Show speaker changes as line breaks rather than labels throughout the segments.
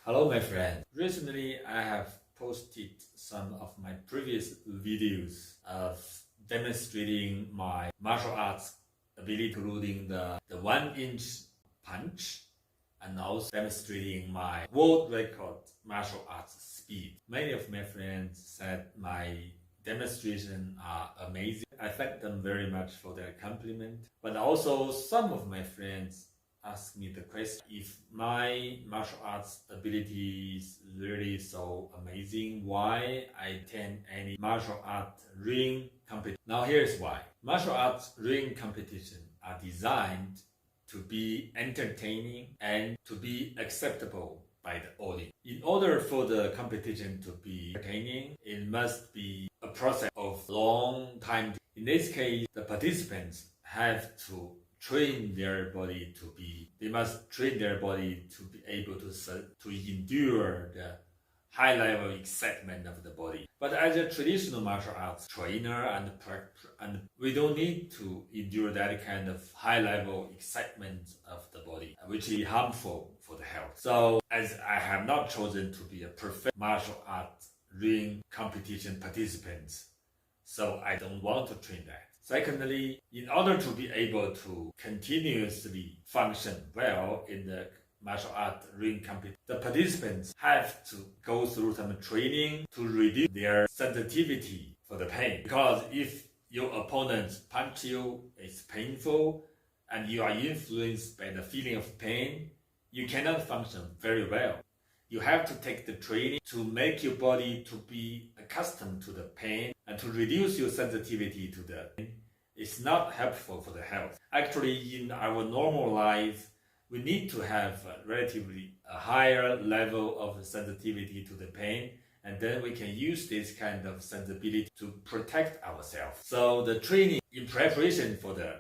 Hello, my friend. Recently, I have posted some of my previous videos of demonstrating my martial arts ability, including the 1-inch punch, and also demonstrating my world record martial arts speed. Many of my friends said my demonstrations are amazing. I thank them very much for their compliment. But also, some of my friends ask me the question if my martial arts ability is really so amazing, why I attend any martial art ring competition. Now here's why. Martial arts ring competition are designed to be entertaining and to be acceptable by the audience. In order for the competition to be entertaining, it must be a process of long time. In this case, the participants have to train their body they must train their body to be able to endure the high level excitement of the body. But as a traditional martial arts trainer and we don't need to endure that kind of high level excitement of the body, which is harmful for the health. So as I have not chosen to be a perfect martial arts ring competition participant, so I don't want to train that. Secondly, in order to be able to continuously function well in the martial art ring competition, the participants have to go through some training to reduce their sensitivity for the pain. Because if your opponent punch you, it's painful, and you are influenced by the feeling of pain, you cannot function very well. You have to take the training to make your body to be accustomed to the pain and to reduce your sensitivity to the pain. It's not helpful for the health. Actually, in our normal life, we need to have a higher level of sensitivity to the pain, and then we can use this kind of sensibility to protect ourselves. So the training in preparation for the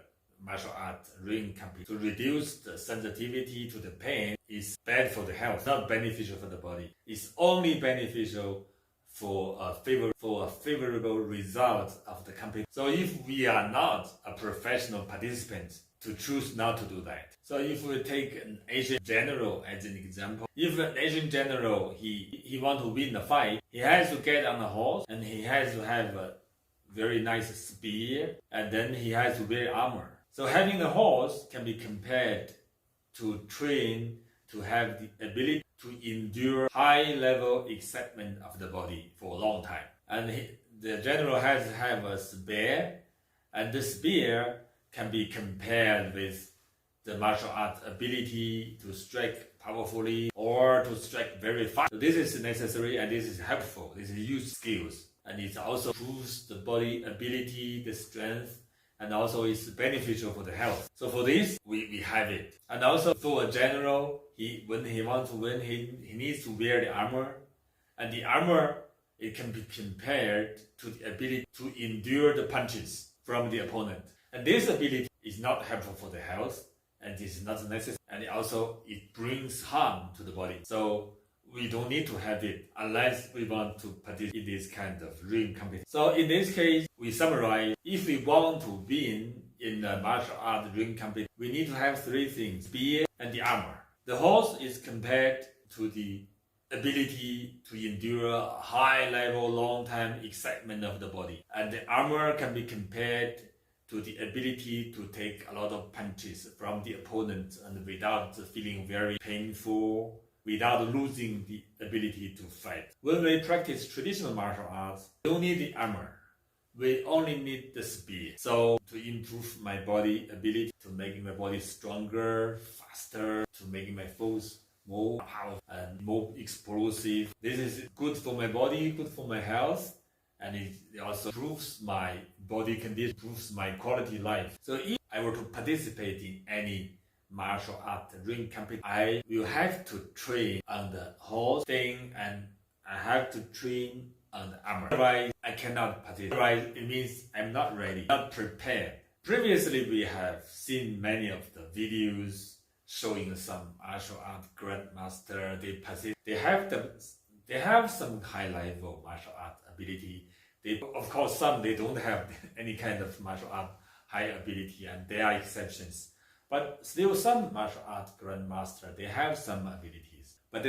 martial art ring competition to reduce the sensitivity to the pain is bad for the health, not beneficial for the body. It's only beneficial for a favorable result of the competition. So if we are not a professional participant, to choose not to do that. So if we take an Asian general as an example, if an Asian general he want to win the fight, he has to get on a horse and he has to have a very nice spear, and then he has to wear armor. So having a horse can be compared to train to have the ability to endure high-level excitement of the body for a long time. And the general has to have a spear, and the spear can be compared with the martial art ability to strike powerfully or to strike very fast. So this is necessary and this is helpful. This is used skills, and it also improves the body ability, the strength, and also it's beneficial for the health. So for this, we have it. And also for a general, when he wants to win, he needs to wear the armor. And the armor, it can be compared to the ability to endure the punches from the opponent. And this ability is not helpful for the health, and this is not necessary. And it brings harm to the body. So we don't need to have it unless we want to participate in this kind of ring competition. So in this case, we summarize, if we want to win in the martial art ring competition, we need to have three things: spear and the armor. The horse is compared to the ability to endure a high level, long time excitement of the body. And the armor can be compared to the ability to take a lot of punches from the opponent and without feeling very painful, without losing the ability to fight. When we practice traditional martial arts, we don't need the armor. We only need the spear. So to improve my body ability, to making my body stronger, faster, to making my force more powerful and more explosive. This is good for my body, good for my health, and it also improves my body condition, improves my quality of life. So if I were to participate in any martial art ring competition, I will have to train on the horse thing, and I have to train on the armor. Otherwise, I cannot participate. Otherwise, it means I'm not ready, not prepared. Previously, we have seen many of the videos showing some martial art grandmaster. They have some high level martial art ability. Of course, they don't have any kind of martial art high ability, and there are exceptions. But still, some martial art grandmaster, they have some abilities. but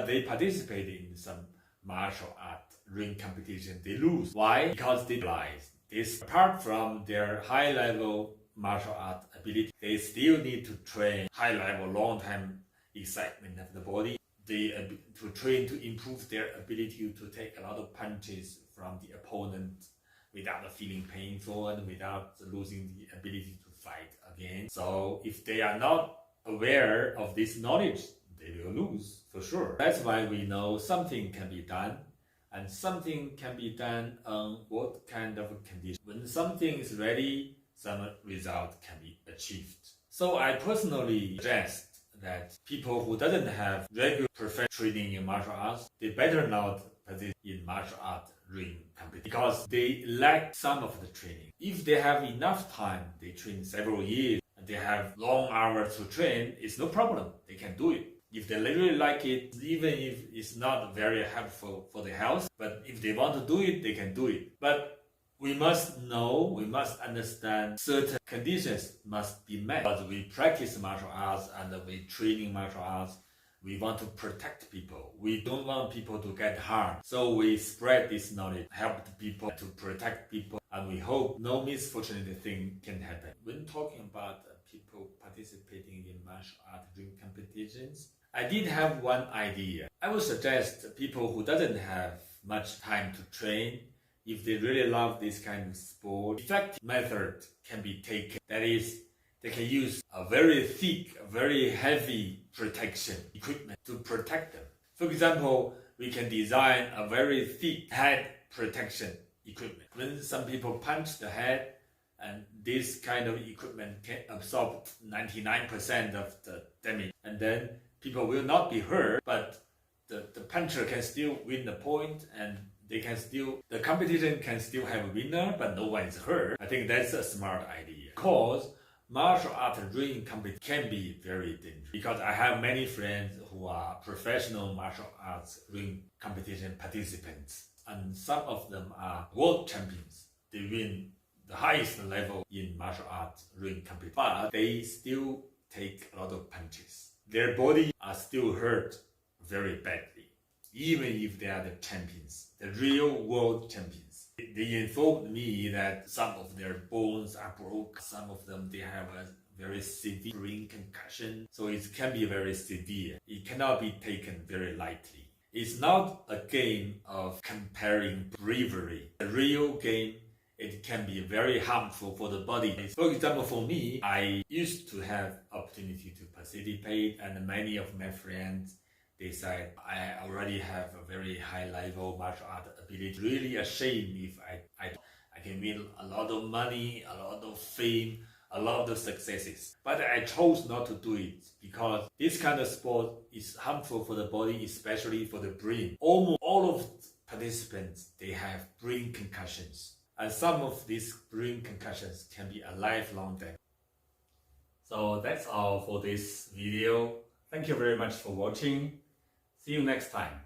they participate in some martial art ring competition. They lose. Why? Because they realize this. Apart from their high level martial art ability, they still need to train high level, long time excitement of the body. To train to improve their ability to take a lot of punches from the opponent without feeling painful and without losing the ability to fight again. So if they are not aware of this knowledge, they will lose for sure. That's why we know something can be done, and something can be done on what kind of condition. When something is ready, some result can be achieved. So I personally suggest that people who doesn't have regular professional training in martial arts, they better not participate in martial art ring competition because they lack some of the training. If they have enough time, they train several years, and they have long hours to train, it's no problem. They can do it. If they really like it, even if it's not very helpful for the health, but if they want to do it, they can do it. But we must understand certain conditions must be met. But we practice martial arts and we training martial arts. We want to protect people. We don't want people to get harmed. So we spread this knowledge, help the people to protect people, and we hope no misfortunate thing can happen. When talking about people participating in martial art ring competitions, I did have one idea. I would suggest people who doesn't have much time to train, if they really love this kind of sport, effective method can be taken. That is, they can use a very thick, very heavy protection equipment to protect them. For example, we can design a very thick head protection equipment. When some people punch the head, and this kind of equipment can absorb 99% of the damage, and then people will not be hurt, but the puncher can still win the point, and the competition can still have a winner, but no one is hurt. I think that's a smart idea. Because martial art ring competition can be very dangerous. Because I have many friends who are professional martial arts ring competition participants, and some of them are world champions. They win the highest level in martial arts ring competition, but they still take a lot of punches. Their body are still hurt very badly, even if they are the champions, the real world champions. They informed me that some of their bones are broken, some of them they have a very severe brain concussion, so it can be very severe. It cannot be taken very lightly. It's not a game of comparing bravery. A real game, it can be very harmful for the body. For example, for me, I used to have opportunity to participate, and many of my friends, they said I already have a very high level martial art ability. Really ashamed if I can win a lot of money, a lot of fame, a lot of successes. But I chose not to do it because this kind of sport is harmful for the body, especially for the brain. Almost all of participants, they have brain concussions. And some of these brain concussions can be a lifelong damage. So that's all for this video. Thank you very much for watching. See you next time.